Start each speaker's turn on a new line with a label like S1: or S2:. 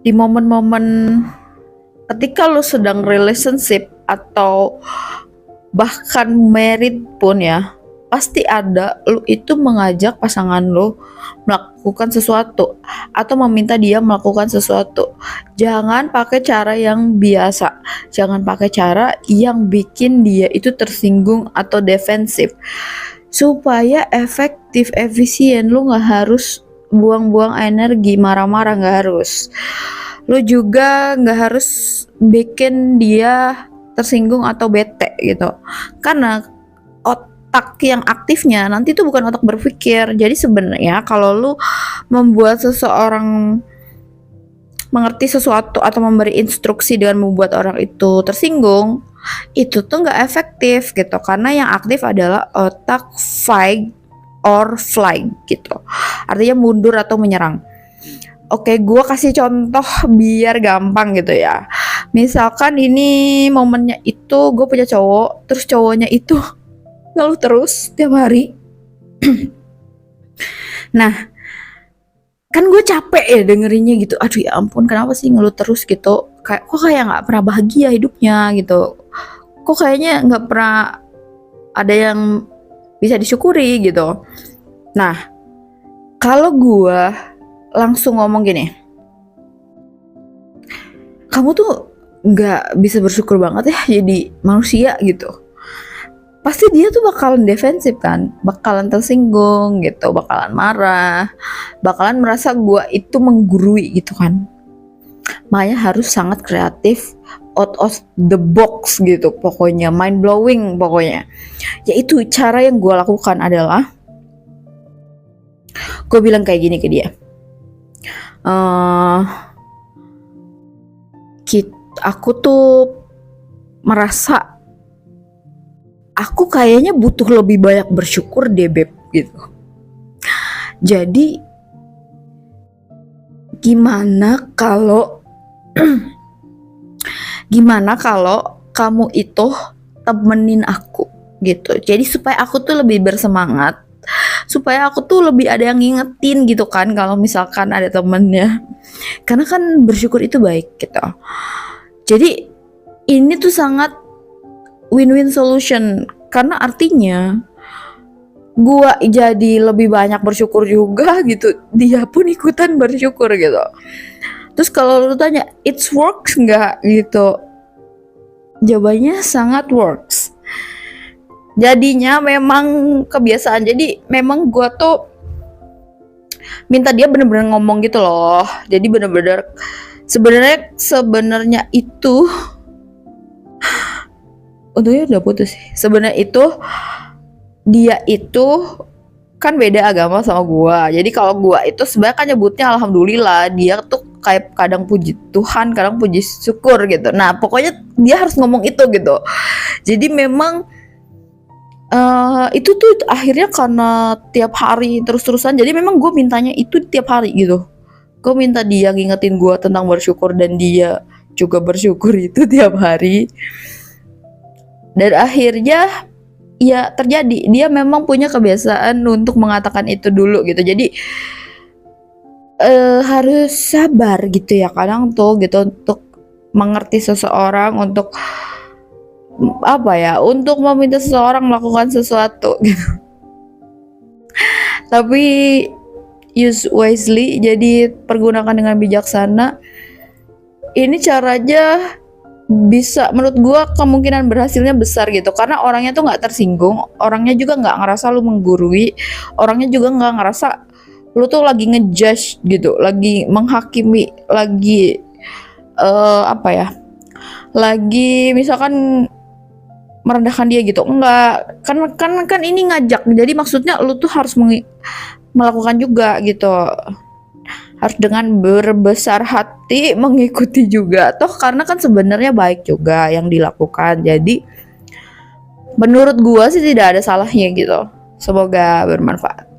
S1: di momen-momen ketika lu sedang relationship atau bahkan married pun ya, pasti ada lu itu mengajak pasangan lu melakukan sesuatu atau meminta dia melakukan sesuatu. Jangan pakai cara yang biasa, jangan pakai cara yang bikin dia itu tersinggung atau defensif. Supaya efektif, efisien, lu nggak harus buang-buang energi, marah-marah nggak harus. Lu juga nggak harus bikin dia tersinggung atau bete gitu. Karena otak yang aktifnya nanti itu bukan otak berpikir. Jadi sebenarnya kalau lu membuat seseorang mengerti sesuatu atau memberi instruksi dengan membuat orang itu tersinggung, itu tuh nggak efektif gitu. Karena yang aktif adalah otak fight or flight gitu. Artinya mundur atau menyerang. Oke, gue kasih contoh biar gampang gitu ya. Misalkan ini momennya itu gue punya cowok, terus cowoknya itu ngeluh terus tiap hari. Nah, kan gue capek ya dengerinnya gitu. Aduh ya ampun, kenapa sih ngeluh terus gitu? Kok kayak nggak pernah bahagia hidupnya gitu. Kok kayaknya nggak pernah ada yang bisa disyukuri gitu. Nah, kalau gue langsung ngomong gini, kamu tuh nggak bisa bersyukur banget ya jadi manusia gitu, pasti dia tuh bakalan defensif kan, bakalan tersinggung gitu, bakalan marah, bakalan merasa gue itu menggurui gitu kan. Makanya harus sangat kreatif, out of the box gitu, pokoknya mind blowing pokoknya. Yaitu cara yang gue lakukan adalah gue bilang kayak gini ke dia, aku tuh merasa aku kayaknya butuh lebih banyak bersyukur deh beb gitu. Jadi gimana kalau kamu itu temenin aku gitu. Jadi supaya aku tuh lebih bersemangat, supaya aku tuh lebih ada yang ngingetin gitu kan kalau misalkan ada temennya. Karena kan bersyukur itu baik gitu. Jadi ini tuh sangat win-win solution, karena artinya gua jadi lebih banyak bersyukur juga gitu, dia pun ikutan bersyukur gitu. Terus kalau lu tanya it's works nggak gitu, jawabannya sangat works. Jadinya memang kebiasaan, jadi memang gua tuh minta dia bener-bener ngomong gitu loh. Jadi bener-bener sebenarnya itu untungnya udah putus sih. Sebenarnya itu dia itu kan beda agama sama gua. Jadi kalau gua itu sebenarnya kan nyebutnya alhamdulillah, dia tuh kayak kadang puji Tuhan, kadang puji syukur gitu. Nah, pokoknya dia harus ngomong itu gitu. Jadi memang itu tuh akhirnya karena tiap hari terus-terusan. Jadi memang gue mintanya itu tiap hari gitu. Gue minta dia ngingetin gue tentang bersyukur dan dia juga bersyukur itu tiap hari. Dan akhirnya ya terjadi, dia memang punya kebiasaan untuk mengatakan itu dulu gitu. Jadi harus sabar gitu ya kadang tuh gitu untuk mengerti seseorang, untuk apa ya, untuk meminta seseorang melakukan sesuatu gitu. Tapi use wisely, jadi pergunakan dengan bijaksana. Ini caranya bisa, menurut gue kemungkinan berhasilnya besar gitu, karena orangnya tuh nggak tersinggung, orangnya juga nggak ngerasa lu menggurui, orangnya juga nggak ngerasa lu tuh lagi ngejudge gitu, lagi menghakimi, lagi apa ya, lagi misalkan merendahkan dia gitu. Enggak, kan ini ngajak, jadi maksudnya lu tuh harus melakukan juga gitu, harus dengan berbesar hati mengikuti juga, toh karena kan sebenarnya baik juga yang dilakukan. Jadi menurut gua sih tidak ada salahnya gitu. Semoga bermanfaat.